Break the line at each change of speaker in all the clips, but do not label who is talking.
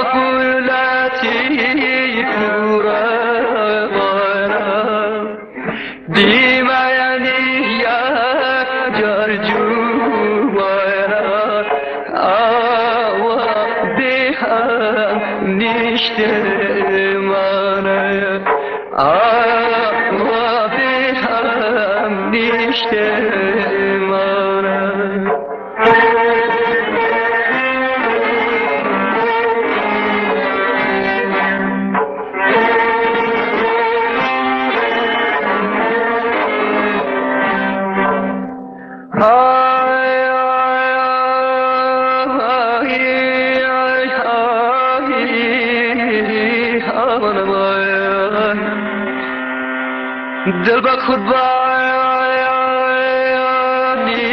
قولتی پورم دیما یعنی یا جرجو آوا دیهم نیشته منه آوا دیهم نیشته منه دل با خود نیشنایی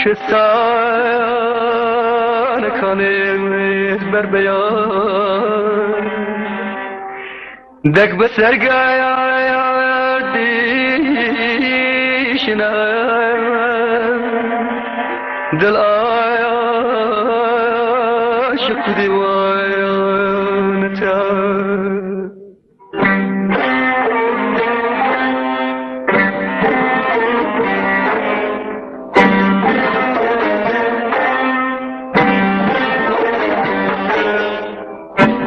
که سان کنه بر بیان دک بسر گردیشنایی دل عاشق دیوانه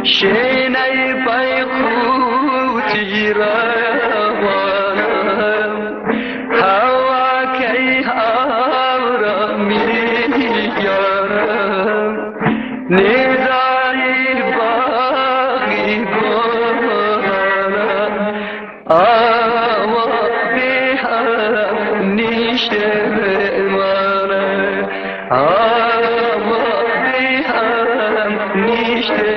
شینای پای خوتی روانم هوا کی هاورا میارم نیزای باقی بارم آوا بیهم نیشته منه آوا بیهم نیشته